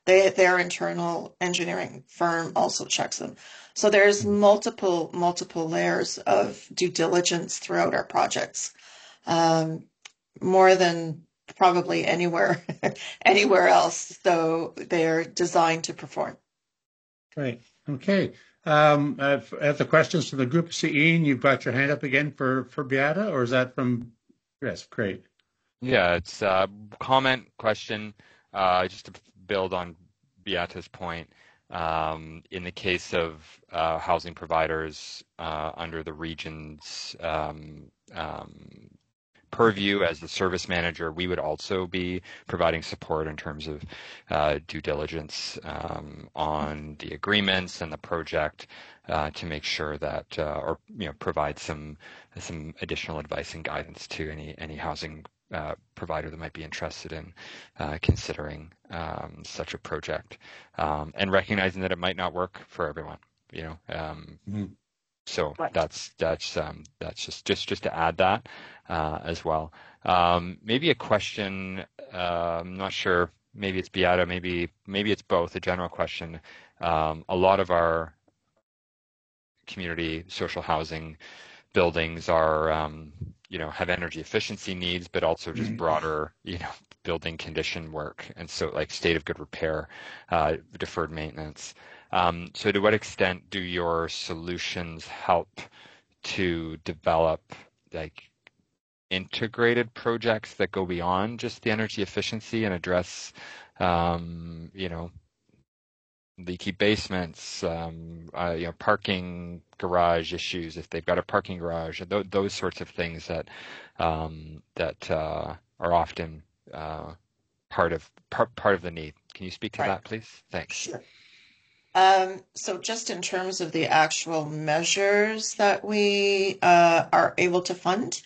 their internal engineering firm also checks them. So there's multiple layers of due diligence throughout our projects, more than probably anywhere else. So they're designed to perform. Great. Okay. At the questions from the group, see, Ian, you've got your hand up again for Beata, or is that from? Yes, great. Yeah, it's a comment question, just to build on Beata's point. In the case of housing providers under the region's purview as the service manager, we would also be providing support in terms of due diligence on the agreements and the project to make sure that, or provide some additional advice and guidance to any housing provider that might be interested in considering such a project, and recognizing that it might not work for everyone. So right. that's just to add that as well. Maybe a question. I'm not sure. Maybe it's Beata. Maybe it's both. A general question. A lot of our community social housing buildings are have energy efficiency needs, but also just broader building condition work, and so like state of good repair, deferred maintenance. So to what extent do your solutions help to develop like integrated projects that go beyond just the energy efficiency and address leaky basements, parking garage issues if they've got a parking garage, those sorts of things that are often part of the need. Can you speak to that, please? Thanks. Sure. So just in terms of the actual measures that we are able to fund,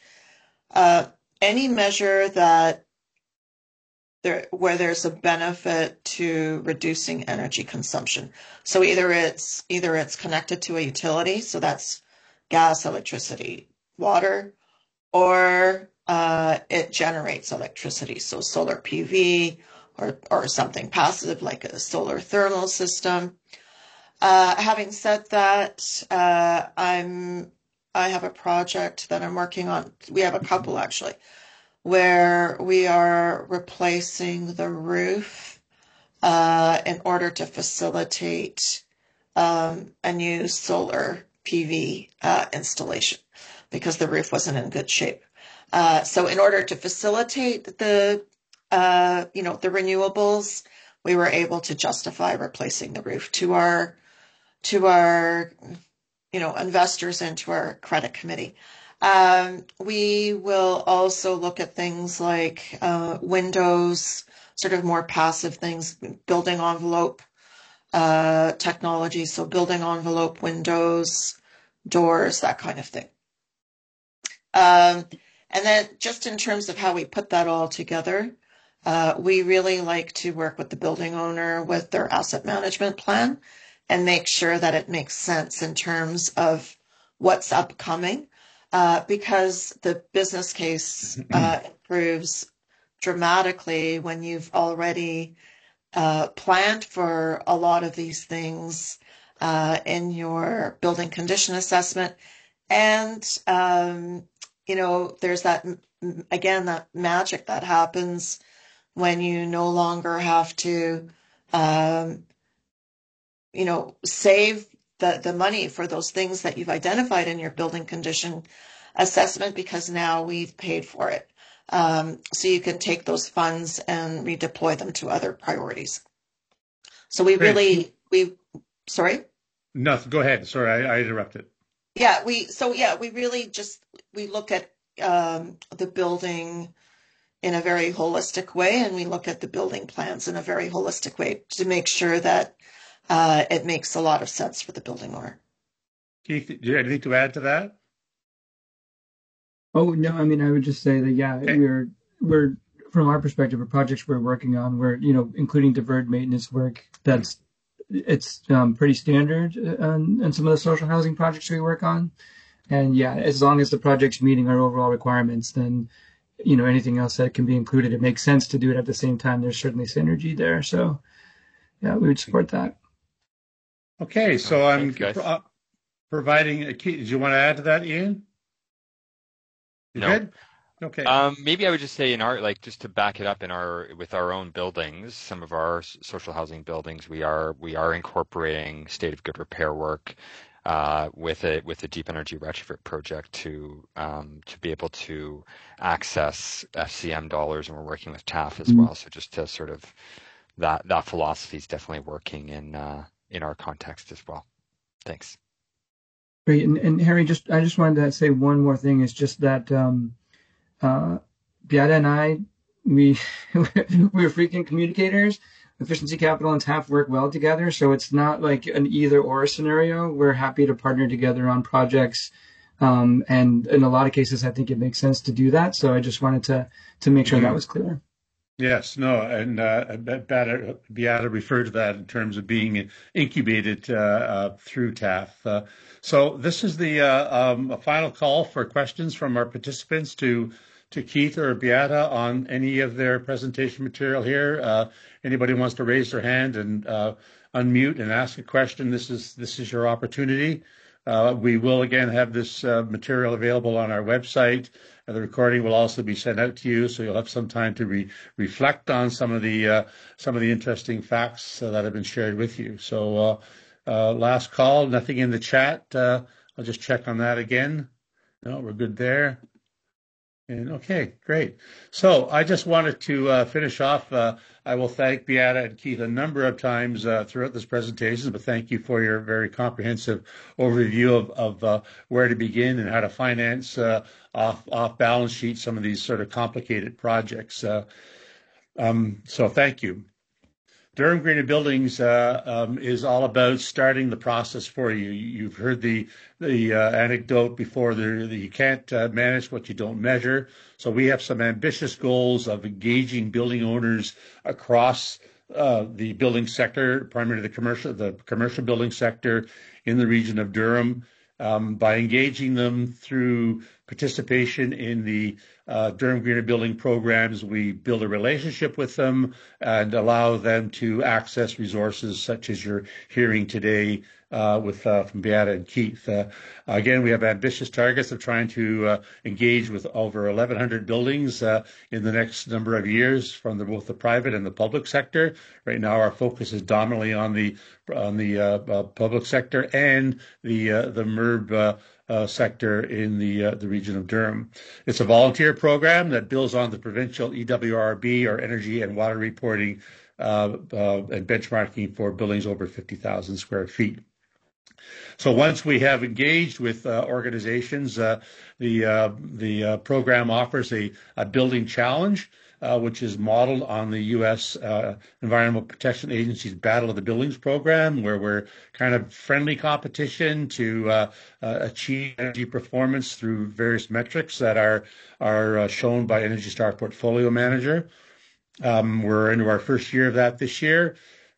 any measure where there's a benefit to reducing energy consumption. So either it's connected to a utility, so that's gas, electricity, water, or it generates electricity, so solar PV or something passive like a solar thermal system. Having said that, I have a project that I'm working on. We have a couple actually, where we are replacing the roof in order to facilitate a new solar PV installation because the roof wasn't in good shape. So in order to facilitate the renewables, we were able to justify replacing the roof to our investors and to our credit committee. We will also look at things like windows, sort of more passive things, building envelope technology, so building envelope windows, doors, that kind of thing. And then just in terms of how we put that all together, we really like to work with the building owner with their asset management plan and make sure that it makes sense in terms of what's upcoming, because the business case improves dramatically when you've already planned for a lot of these things in your building condition assessment. And, there's again, that magic that happens when you no longer have to, um, save the money for those things that you've identified in your building condition assessment, because now we've paid for it. So you can take those funds and redeploy them to other priorities. So sorry? No, go ahead. Sorry, I interrupted. Yeah, we really we look at the building in a very holistic way, and we look at the building plans in a very holistic way to make sure that it makes a lot of sense for the building owner. Keith, do you have anything to add to that? Oh, no, I mean, I would just say that, yeah, Okay. we're from our perspective, the projects we're working on, we're, including deferred maintenance work, it's pretty standard in some of the social housing projects we work on. And yeah, as long as the project's meeting our overall requirements, then, anything else that can be included, it makes sense to do it at the same time. There's certainly synergy there. So yeah, we would support that. Okay, so I'm Thanks, providing a key. Did you want to add to that, Ian? You No. good? Okay. Maybe I would just say just to back it up with our own buildings, some of our social housing buildings, we are incorporating state of good repair work with a deep energy retrofit project to be able to access FCM dollars, and we're working with TAF as well. So just to sort of that philosophy is definitely working in our context as well. Thanks. Great. And Harry, I just wanted to say one more thing, is just that Beata and I, we're frequent communicators. Efficiency Capital and TAF work well together, so it's not like an either or scenario. We're happy to partner together on projects, and in a lot of cases, I think it makes sense to do that. So I just wanted to make sure that was clear. Yes, no, and Beata referred to that in terms of being incubated through TAF. So this is the a final call for questions from our participants to Keith or Beata on any of their presentation material here. Anybody wants to raise their hand and unmute and ask a question, this is your opportunity. We will again have this material available on our website. The recording will also be sent out to you, so you'll have some time to reflect on some of the interesting facts that have been shared with you. So last call, nothing in the chat. I'll just check on that again. No, we're good there. And okay, great. So I just wanted to finish off. I will thank Beata and Keith a number of times throughout this presentation, but thank you for your very comprehensive overview of where to begin and how to finance off balance sheet some of these sort of complicated projects. So thank you. Durham Greener Buildings is all about starting the process for you. You've heard the anecdote before. You can't manage what you don't measure. So we have some ambitious goals of engaging building owners across the building sector, primarily the commercial building sector in the region of Durham, by engaging them through participation in the Durham Greener Building programs. We build a relationship with them and allow them to access resources such as you're hearing today from Beata and Keith. Again, we have ambitious targets of trying to engage with over 1,100 buildings in the next number of years from both the private and the public sector. Right now, our focus is dominantly on the public sector and the MERB sector in the region of Durham. It's a volunteer program that builds on the provincial EWRB, or energy and water reporting and benchmarking for buildings over 50,000 square feet. So once we have engaged with organizations, the program offers a building challenge, which is modeled on the U.S. Environmental Protection Agency's Battle of the Buildings program, where we're kind of friendly competition to achieve energy performance through various metrics that are shown by Energy Star Portfolio Manager. We're into our first year of that this year.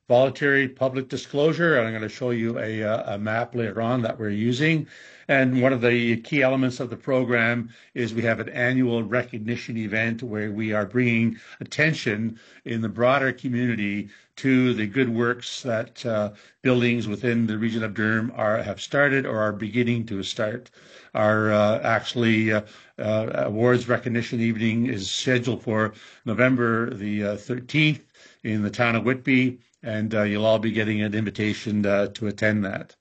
voluntary public disclosure, and I'm going to show you a map later on that we're using. And one of the key elements of the program is we have an annual recognition event where we are bringing attention in the broader community to the good works that buildings within the region of Durham have started or are beginning to start. Our awards recognition evening is scheduled for November the 13th in the town of Whitby, and you'll all be getting an invitation to attend that.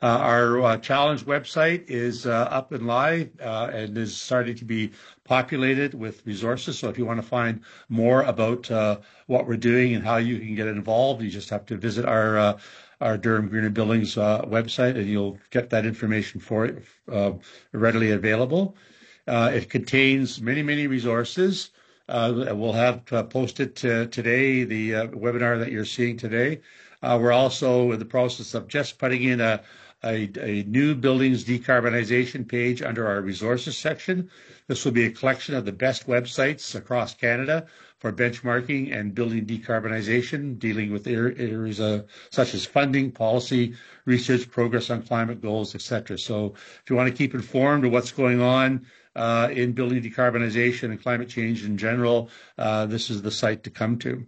Our challenge website is up and live and is starting to be populated with resources. So if you want to find more about what we're doing and how you can get involved, you just have to visit our Durham Greener Buildings website, and you'll get that information for it readily available. It contains many, many resources. We'll have posted today the webinar that you're seeing today. We're also in the process of just putting in a new buildings decarbonization page under our resources section. This will be a collection of the best websites across Canada for benchmarking and building decarbonization, dealing with areas such as funding, policy, research, progress on climate goals, etc. So if you want to keep informed of what's going on in building decarbonization and climate change in general, this is the site to come to.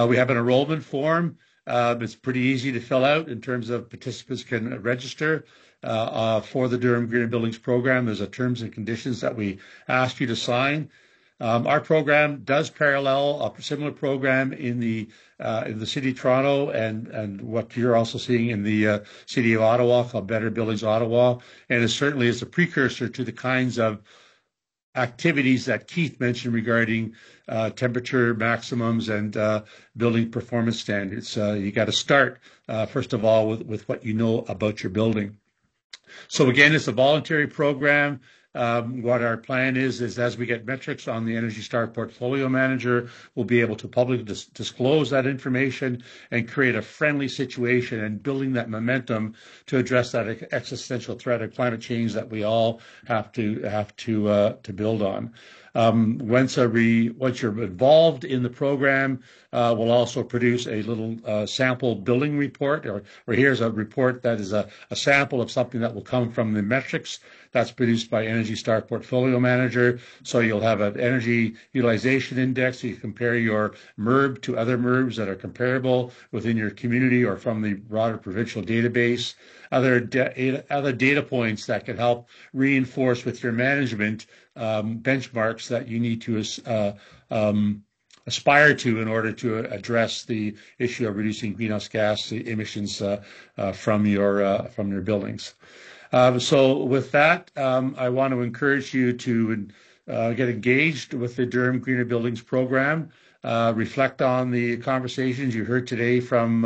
We have an enrollment form. It's pretty easy to fill out in terms of participants can register for the Durham Greener Buildings program. There's a terms and conditions that we ask you to sign. Our program does parallel a similar program in the city of Toronto and what you're also seeing in the city of Ottawa called Better Buildings Ottawa, and it certainly is a precursor to the kinds of activities that Keith mentioned regarding temperature maximums and building performance standards. You got to start, first of all, with what you know about your building. So again, it's a voluntary program. What our plan is as we get metrics on the Energy Star Portfolio Manager, we'll be able to publicly disclose that information and create a friendly situation and building that momentum to address that existential threat of climate change that we all have to build on. Once you're involved in the program, we'll also produce a little sample building report, or here's a report that is a sample of something that will come from the metrics that's produced by Energy Star Portfolio Manager. So you'll have an energy utilization index. You compare your MERB to other MERBs that are comparable within your community or from the broader provincial database. Other data points that can help reinforce with your management benchmarks that you need to aspire to in order to address the issue of reducing greenhouse gas emissions from your buildings. So with that, I want to encourage you to get engaged with the Durham Greener Buildings program. Reflect on the conversations you heard today from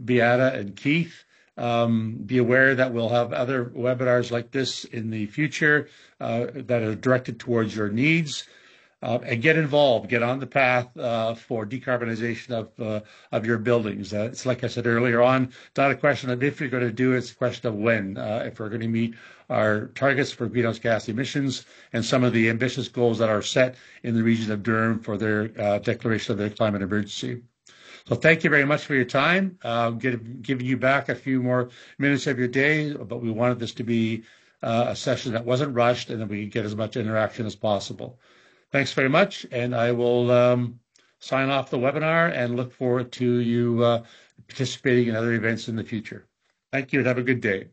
Beata and Keith. Be aware that we'll have other webinars like this in the future that are directed towards your needs. And get involved, get on the path for decarbonization of your buildings. It's like I said earlier on, not a question of if you're going to do it, it's a question of when. If we're going to meet our targets for greenhouse gas emissions and some of the ambitious goals that are set in the region of Durham for their declaration of their climate emergency. So thank you very much for your time. Giving you back a few more minutes of your day, but we wanted this to be a session that wasn't rushed and that we could get as much interaction as possible. Thanks very much, and I will sign off the webinar and look forward to you participating in other events in the future. Thank you, and have a good day.